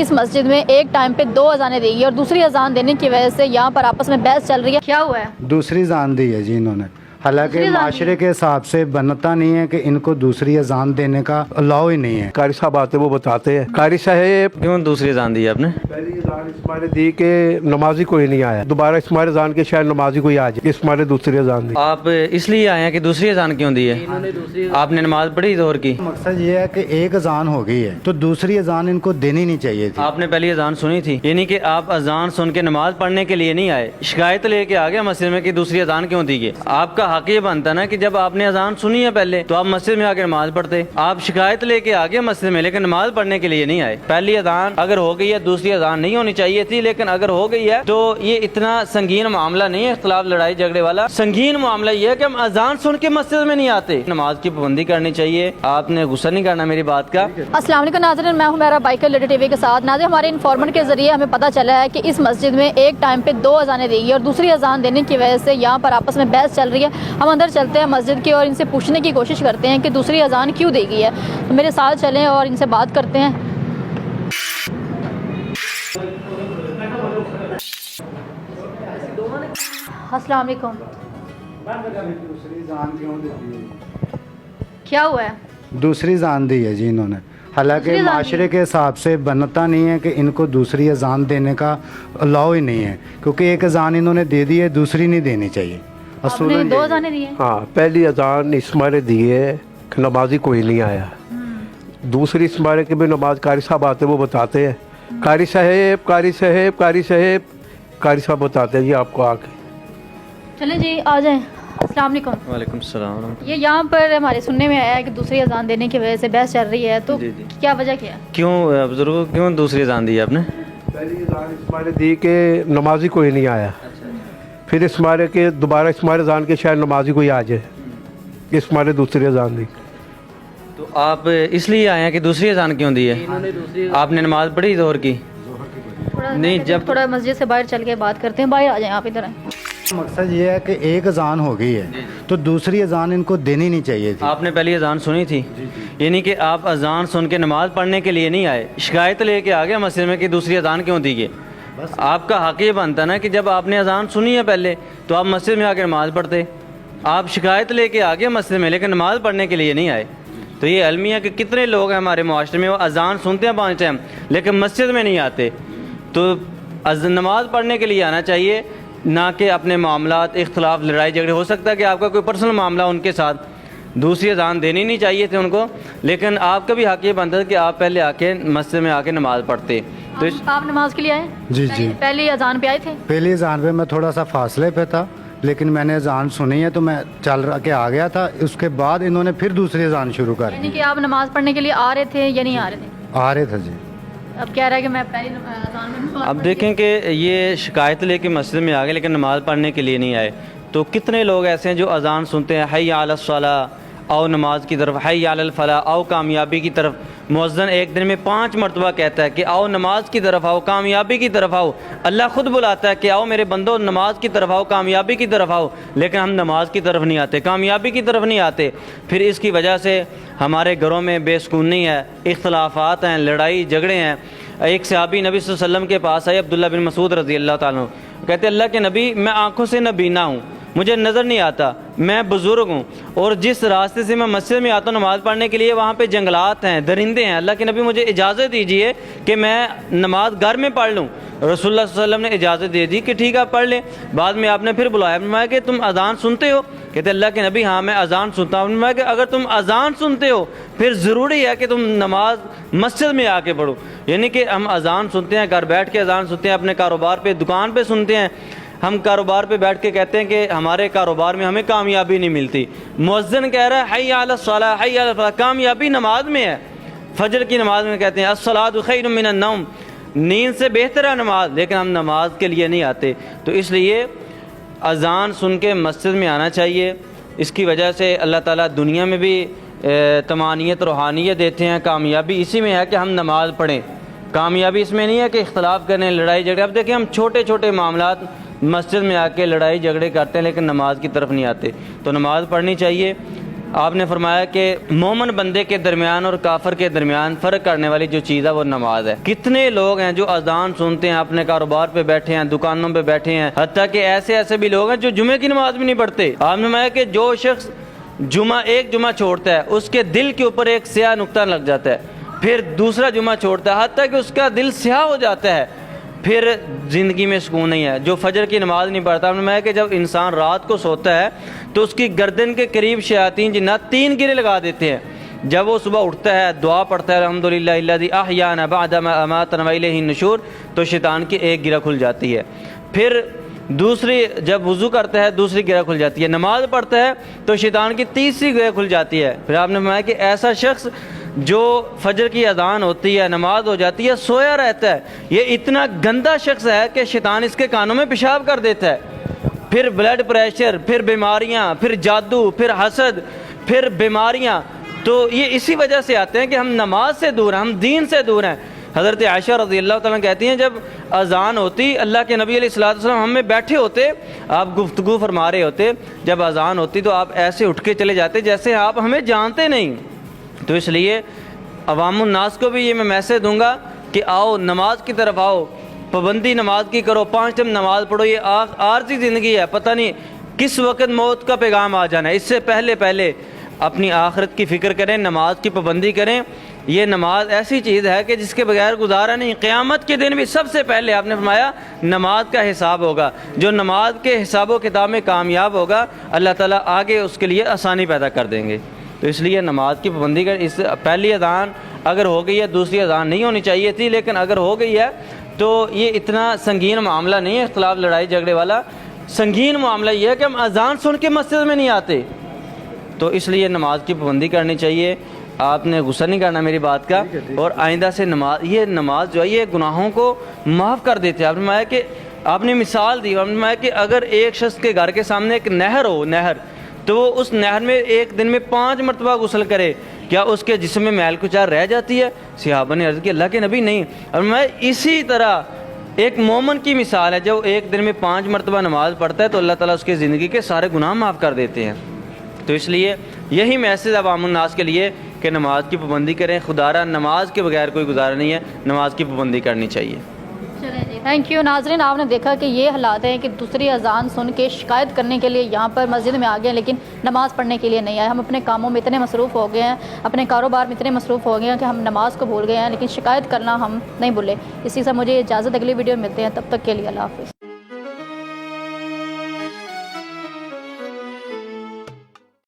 इस मस्जिद में एक टाइम पे 2 अजानें दी गई और दूसरी अजान देने की वजह से यहाँ पर आपस में बहस चल रही है। क्या हुआ है? दूसरी अजान दी है जी इन्होंने, हालांकि दूसरी अजान माशरे के हिसाब से बनता नहीं है कि इनको दूसरी अजान देने का अलाउ ही नहीं है। कारी साहब आते वो बताते हैं, कारी साहब क्यों दूसरी अजान दी आपने? पहली अजान इसमारे दी के नमाजी कोई नहीं आया, दोबारा इसमारे अजान के शायद नमाजी कोई आ जाए, इसमारे दूसरी अजान दी। आप इसलिए आए हैं कि दूसरी अजान क्यों दी है? आपने नमाज पढ़ी जोहर की? मकसद ये है कि एक अजान हो गई है तो दूसरी अजान इनको देनी नहीं चाहिए थी। आपने पहली अजान सुनी थी, यानी कि आप अजान सुन के नमाज पढ़ने के लिए नहीं आए, शिकायत लेके आ गए मस्जिद में कि दूसरी अजान क्यों दी गई। आपका हक ये बनता ना कि जब आपने अजान सुनी है पहले तो आप मस्जिद में आके नमाज पढ़ते। आप शिकायत लेके आ गए मस्जिद में, लेकिन नमाज पढ़ने के लिए नहीं आए। पहली अजान अगर हो गई है, दूसरी अजान नहीं होनी चाहिए थी, लेकिन अगर हो गई है तो ये इतना संगीन मामला नहीं है, इख्तिलाफ लड़ाई झगड़े वाला। संगीन मामला ये है कि हम अजान सुन के मस्जिद में नहीं आते। नमाज की पाबंदी करनी चाहिए, आपने गुस्सा नहीं करना मेरी बात का। अस्सलाम वालेकुम नाज़रीन, मैं हूं मेरा बाइकर लेटर टीवी के साथ। नाज़रीन, हमारे इन्फॉर्मेंट के जरिए हमें पता चला है कि इस मस्जिद में एक टाइम पे 2 अजानें दी गई और दूसरी अजान देने की वजह से यहाँ पर आपस में बहस चल रही है। हम अंदर चलते हैं मस्जिद की और इनसे पूछने की कोशिश करते हैं कि दूसरी अजान क्यों दी गई है। तो मेरे साथ चलें और इनसे बात करते हैं। अस्सलाम वालेकुम। दूसरी अजान क्यों दी है? क्या हुआ है? दूसरी अजान दी है जी इन्होंने, हालांकि दूसरी अजान माशरे के हिसाब से बनता नहीं है कि इनको दूसरी अजान देने का अलाउ ही नहीं है, क्योंकि एक अजान इन्होंने दे दी है, दूसरी नहीं देनी चाहिए। आपने 2 अजानें दी हैं? हाँ, पहली अजान इसमारे दी है कि नमाजी कोई नहीं आया, दूसरी इसमारे के भी नमाज कारी साहब आते वो बताते हैं, कारी साहब कारी साहब कारी साहब कारी साहब बताते हैं जी आपको आके। चलें जी, आ जाएं। अस्सलाम वालेकुम। वालेकुम सलाम। ये यहाँ पर हमारे सुनने में आया है कि दूसरी अजान देने की वजह से बहस चल रही है, तो जी, जी। क्या वजह क्या है? क्यों बुजुर्गो, क्यों दूसरी अजान दी आपने? पहली अजान इसमारे दी के नमाजी कोई नहीं आया, फिर इसमारे के दोबारा इसमारे अजान के शायद नमाजी कोई आ जाए, इसमारे दूसरी अजान दी। तो आप इसलिए आए हैं कि दूसरी अजान क्यों दी है? आपने नमाज पढ़ी जोहर की? नहीं, जब थोड़ा मस्जिद से बाहर चल के बात करते हैं। बाहर आ जाएं आप इधर आएं। मकसद ये है कि एक अजान हो गई है तो दूसरी अजान इनको देनी नहीं चाहिए थी। आपने पहली अजान सुनी थी, यानी कि आप अजान सुन के नमाज पढ़ने के लिए नहीं आए, शिकायत लेके आ गए मस्जिद में कि दूसरी अजान क्यों दी गई। आपका हक ये बनता ना कि जब आपने अजान सुनी है पहले तो आप मस्जिद में आकर नमाज पढ़ते। आप शिकायत लेके आ गए मस्जिद में, लेकिन नमाज पढ़ने के लिए नहीं आए। तो ये अलमी है कि कितने लोग हैं हमारे मुआशरे में, वो अजान सुनते हैं 5 टाइम लेकिन मस्जिद में नहीं आते। तो नमाज पढ़ने के लिए आना चाहिए, ना कि अपने मामलात इख्तलाफ लड़ाई झगड़े। हो सकता है कि आपका कोई पर्सनल मामला उनके साथ, दूसरी अजान देनी नहीं चाहिए थी उनको, लेकिन आपका भी हक ये बनता है कि आप पहले आके मस्जिद में आके नमाज पढ़ते। तो आप नमाज के लिए आए? जी जी, पहली अजान पे आए थे? पहली अजान पे मैं थोड़ा सा फासले पे था, लेकिन मैंने अजान सुनी है तो मैं चल रहा के आ गया था। उसके बाद इन्होंने फिर दूसरी अजान शुरू कर यानी दी। कि आप नमाज पढ़ने के लिए आ रहे थे या नहीं आ रहे थे? आ रहे थे जी। अब कह रहा है कि मैं पहली अजान में नमाज अब देखें कि ये शिकायत लेके मस्जिद में आ गए लेकिन नमाज पढ़ने के लिए नहीं आए। तो कितने लोग ऐसे हैं जो अजान सुनते हैं, हय्या अलस सलाह, आओ नमाज की तरफ, हय्या अलल फलाह, आओ कामयाबी की तरफ। मुअज्जिन एक दिन में 5 मरतबा कहता है कि आओ नमाज की तरफ आओ, कामयाबी की तरफ आओ। अल्लाह खुद बुलाता है कि आओ मेरे बंदो नमाज की तरफ आओ, कामयाबी की तरफ आओ, लेकिन हम नमाज की तरफ नहीं आते, कामयाबी की तरफ नहीं आते। फिर इसकी वजह से हमारे घरों में बेसुकूनी है, इख्तलाफात हैं, लड़ाई झगड़े हैं। एक सहाबी नबी सल्लल्लाहु अलैहि वसल्लम के पास आए, अब्दुल्ला बिन मसूद रज़ी अल्लाह ताला, कहते अल्लाह के नबी, मैं आंखों से नबीना हूँ, मुझे नज़र नहीं आता, मैं बुज़ुर्ग हूँ, और जिस रास्ते से मैं मस्जिद में आता हूँ नमाज़ पढ़ने के लिए वहाँ पे जंगलात हैं, दरिंदे हैं। अल्लाह के नबी मुझे इजाज़त दीजिए कि मैं नमाज घर में पढ़ लूँ। रसूलुल्लाह सल्लल्लाहु अलैहि वसल्लम ने इजाज़त दे दी कि ठीक है पढ़ लें। बाद में आपने फिर बुलाया, फरमाया कि तुम अजान सुनते हो? कहते अल्लाह के नबी हाँ मैं अजान सुनता हूँ। फरमाया कि अगर तुम अजान सुनते हो फिर ज़रूरी है कि तुम नमाज मस्जिद में आके पढ़ो। यानी कि हम अजान सुनते हैं, घर बैठ के अजान सुनते हैं, अपने कारोबार पे दुकान पे सुनते हैं। हम कारोबार पे बैठ के कहते हैं कि हमारे कारोबार में हमें कामयाबी नहीं मिलती। मुअज्जिन कह रहा है हय्या अलस सलाह, हय्या अलल फलाह, कामयाबी नमाज में है। फजर की नमाज में कहते हैं अस्सलातु खैरुम मिनन नौम, नींद से बेहतर है नमाज, लेकिन हम नमाज के लिए नहीं आते। तो इसलिए अजान सुन के मस्जिद में आना चाहिए। इसकी वजह से अल्लाह ताला दुनिया में भी तमानियत रूहानियत देते हैं। कामयाबी इसी में है कि हम नमाज पढ़ें, कामयाबी इसमें नहीं है कि इख्तलाफ करें, लड़ाई झगड़े। अब देखिए हम छोटे छोटे मामलात मस्जिद में आके लड़ाई झगड़े करते हैं लेकिन नमाज की तरफ नहीं आते। तो नमाज पढ़नी चाहिए। آپ نے فرمایا کہ مومن بندے کے درمیان اور کافر کے درمیان فرق کرنے والی جو چیز ہے وہ نماز ہے. کتنے لوگ ہیں جو اذان سنتے ہیں، اپنے کاروبار پہ بیٹھے ہیں، دکانوں پہ بیٹھے ہیں، حتیٰ کہ ایسے بھی لوگ ہیں جو جمعے کی نماز بھی نہیں پڑھتے. آپ نے فرمایا کہ جو شخص ایک جمعہ چھوڑتا ہے اس کے دل کے اوپر ایک سیاہ نقطہ لگ جاتا ہے، پھر دوسرا جمعہ چھوڑتا ہے حتیٰ کہ اس کا دل سیاہ ہو جاتا ہے، پھر زندگی میں سکون نہیں ہے. جو فجر کی نماز نہیں پڑھتا، ہم نے فرمایا کہ جب انسان رات کو سوتا ہے تو اس کی گردن کے قریب شیاطین جنات 3 گرے لگا دیتے ہیں. جب وہ صبح اٹھتا ہے، دعا پڑھتا ہے الحمدللہ الذی احیانا بعد ما اماتنا والیہ النشور، تو شیطان کی ایک گرہ کھل جاتی ہے. پھر دوسری جب وضو کرتا ہے دوسری گرہ کھل جاتی ہے. نماز پڑھتا ہے تو شیطان کی تیسری گرہ کھل جاتی ہے. پھر آپ نے فرمایا کہ ایسا شخص جو فجر کی اذان ہوتی ہے، نماز ہو جاتی ہے، سویا رہتا ہے، یہ اتنا گندا شخص ہے کہ شیطان اس کے کانوں میں پیشاب کر دیتا ہے. پھر بلڈ پریشر، پھر بیماریاں، پھر جادو، پھر حسد، پھر بیماریاں. تو یہ اسی وجہ سے آتے ہیں کہ ہم نماز سے دور ہیں، ہم دین سے دور ہیں. حضرت عائشہ رضی اللہ تعالیٰ کہتی ہیں جب اذان ہوتی، اللہ کے نبی علیہ الصلوۃ والسلام ہم میں بیٹھے ہوتے، آپ گفتگو فرما رہے ہوتے، جب اذان ہوتی تو آپ ایسے اٹھ کے چلے جاتے جیسے آپ ہمیں جانتے نہیں. تو اس لیے عوام الناس کو بھی یہ میں میسج دوں گا کہ آؤ نماز کی طرف آؤ، پابندی نماز کی کرو، 5 ٹائم نماز پڑھو. یہ عارضی زندگی ہے، پتہ نہیں کس وقت موت کا پیغام آ جانا ہے. اس سے پہلے اپنی آخرت کی فکر کریں، نماز کی پابندی کریں. یہ نماز ایسی چیز ہے کہ جس کے بغیر گزارا نہیں. قیامت کے دن بھی سب سے پہلے آپ نے فرمایا نماز کا حساب ہوگا. جو نماز کے حساب و کتاب میں کامیاب ہوگا، اللہ تعالیٰ آگے اس کے لیے آسانی پیدا کر دیں گے. تو اس لیے نماز کی پابندی کر. اس پہلی اذان اگر ہو گئی ہے، دوسری اذان نہیں ہونی چاہیے تھی، لیکن اگر ہو گئی ہے تو یہ اتنا سنگین معاملہ نہیں ہے، اختلاف لڑائی جھگڑے والا. سنگین معاملہ یہ ہے کہ ہم اذان سن کے مسجد میں نہیں آتے. تو اس لیے نماز کی پابندی کرنی چاہیے. آپ نے غصہ نہیں کرنا میری بات کا، اور آئندہ سے نماز جو ہے یہ گناہوں کو معاف کر دیتے ہیں. آپ نے فرمایا کہ آپ نے مثال دی، آپ نے فرمایا کہ اگر ایک شخص کے گھر کے سامنے ایک نہر ہو، تو وہ اس نہر میں ایک دن میں 5 مرتبہ غسل کرے، کیا اس کے جسم میں میل کچار رہ جاتی ہے؟ صحابہ نے عرض کی اللہ کے نبی نہیں. اور میں اسی طرح ایک مومن کی مثال ہے، جو ایک دن میں 5 مرتبہ نماز پڑھتا ہے تو اللہ تعالیٰ اس کی زندگی کے سارے گناہ معاف کر دیتے ہیں. تو اس لیے یہی میسج عوام الناس کے لیے کہ نماز کی پابندی کریں. خدا را نماز کے بغیر کوئی گزارا نہیں ہے، نماز کی پابندی کرنی چاہیے. چلیں جی، تھینک یو. ناظرین، آپ نے دیکھا کہ یہ حالات ہیں کہ دوسری اذان سن کے شکایت کرنے کے لیے یہاں پر مسجد میں آ گئے لیکن نماز پڑھنے کے لیے نہیں آئے. ہم اپنے کاموں میں اتنے مصروف ہو گئے ہیں، اپنے کاروبار میں اتنے مصروف ہو گئے ہیں کہ ہم نماز کو بھول گئے ہیں، لیکن شکایت کرنا ہم نہیں بھولے. اسی سے مجھے اجازت، اگلی ویڈیو میں ملتے ہیں، تب تک کے لیے اللہ حافظ.